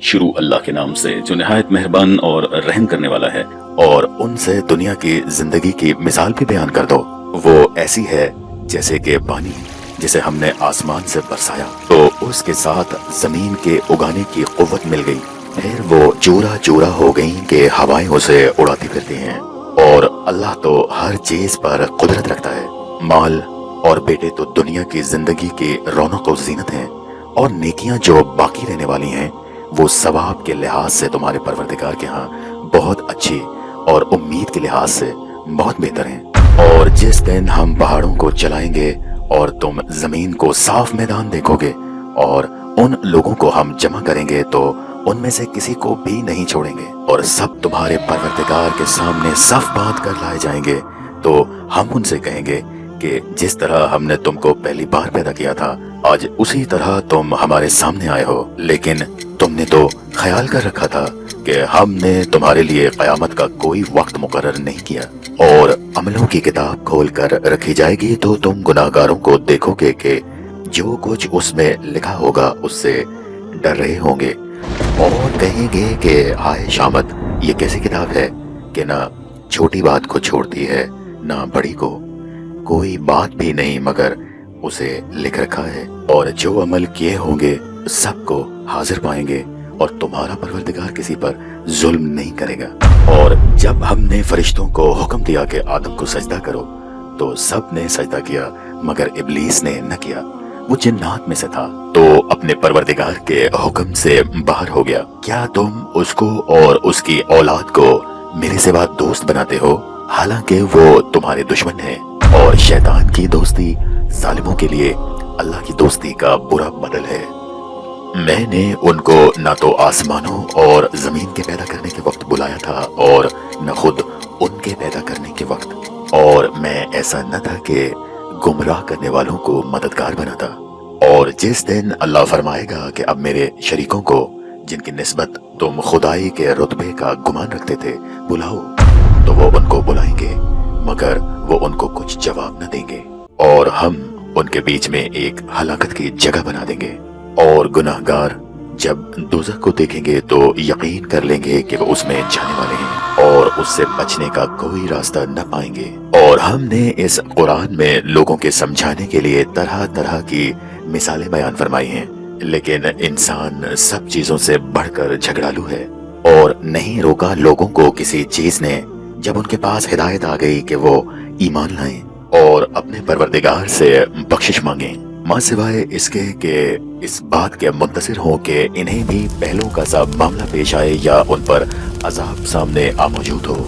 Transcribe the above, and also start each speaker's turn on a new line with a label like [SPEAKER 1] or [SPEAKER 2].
[SPEAKER 1] شروع اللہ کے نام سے جو نہایت مہربان اور رحم کرنے والا ہے۔ اور ان سے دنیا کی زندگی کی مثال بھی بیان کر دو۔ وہ ایسی ہے جیسے کہ پانی جسے ہم نے آسمان سے برسایا تو اس کے ساتھ زمین کے اگانے کی قوت مل گئی، پھر وہ چورا چورا ہو گئیں کہ ہوائیں اسے اڑاتی پھرتی ہیں۔ اور اللہ تو ہر چیز پر قدرت رکھتا ہے۔ مال اور بیٹے تو دنیا کی زندگی کی رونق و زینت ہیں، اور نیکیاں جو باقی رہنے والی ہیں وہ ثواب کے لحاظ سے تمہارے پروردگار کے ہاں بہت اچھی اور امید کے لحاظ سے بہت بہتر ہیں۔ اور جس دن ہم پہاڑوں کو چلائیں گے اور تم زمین کو صاف میدان دیکھو گے، اور ان لوگوں کو ہم جمع کریں گے تو ان میں سے کسی کو بھی نہیں چھوڑیں گے، اور سب تمہارے پروردگار کے سامنے صف باندھ کر لائے جائیں گے، تو ہم ان سے کہیں گے کہ جس طرح ہم نے تم کو پہلی بار پیدا کیا تھا آج اسی طرح تم ہمارے سامنے آئے ہو، لیکن تم نے تو خیال کر رکھا تھا کہ ہم نے تمہارے لیے قیامت کا کوئی وقت مقرر نہیں کیا۔ اور عملوں کی کتاب کھول کر رکھی جائے گی تو تم گناہگاروں کو دیکھو گے کہ جو کچھ اس میں لکھا ہوگا اس سے ڈر رہے ہوں گے، اور کہیں گے کہ ہائے شامت، یہ کیسی کتاب ہے کہ نہ چھوٹی بات کو چھوڑتی ہے نہ بڑی کو، کوئی بات بھی نہیں مگر اسے لکھ رکھا ہے، اور جو عمل کیے ہوں گے سب کو حاضر پائیں گے، اور تمہارا پروردگار کسی پر ظلم نہیں کرے گا۔ اور جب ہم نے فرشتوں کو حکم دیا کہ آدم کو سجدہ کرو تو سب نے سجدہ کیا مگر ابلیس نے نہ کیا، وہ جنات میں سے تھا تو اپنے پروردگار کے حکم سے باہر ہو گیا۔ کیا تم اس کو اور اس کی اولاد کو میرے سوا دوست بناتے ہو حالانکہ وہ تمہارے دشمن ہیں؟ اور شیطان کی دوستی ظالموں کے لیے اللہ کی دوستی کا برا بدل ہے۔ میں نے ان کو نہ تو آسمانوں اور زمین کے پیدا کرنے کے وقت بلایا تھا اور نہ خود ان کے پیدا کرنے کے وقت، اور میں ایسا نہ تھا کہ گمراہ کرنے والوں کو مددگار بناتا۔ اور جس دن اللہ فرمائے گا کہ اب میرے شریکوں کو جن کی نسبت تم خدائی کے رتبے کا گمان رکھتے تھے بلاؤ، تو وہ ان کو بلائیں گے مگر وہ ان کو کچھ جواب نہ دیں گے، اور ہم ان کے بیچ میں ایک ہلاکت کی جگہ بنا دیں گے۔ اور گناہگار جب دوزخ کو دیکھیں گے تو یقین کر لیں گے کہ وہ اس میں جانے والے ہیں اور اس سے بچنے کا کوئی راستہ نہ پائیں گے۔ اور ہم نے اس قرآن میں لوگوں کے سمجھانے کے لیے طرح طرح کی مثالیں بیان فرمائی ہیں، لیکن انسان سب چیزوں سے بڑھ کر جھگڑالو ہے، اور نہیں روکا لوگوں کو کسی چیز نے جب ان کے پاس ہدایت آ گئی کہ وہ ایمان لائیں اور اپنے پروردگار سے بخشش مانگیں، ماں سوائے اس کے کہ اس بات کے منتظر ہوں کہ انہیں بھی پہلوں کا سا معاملہ پیش آئے یا ان پر عذاب سامنے آ موجود ہو۔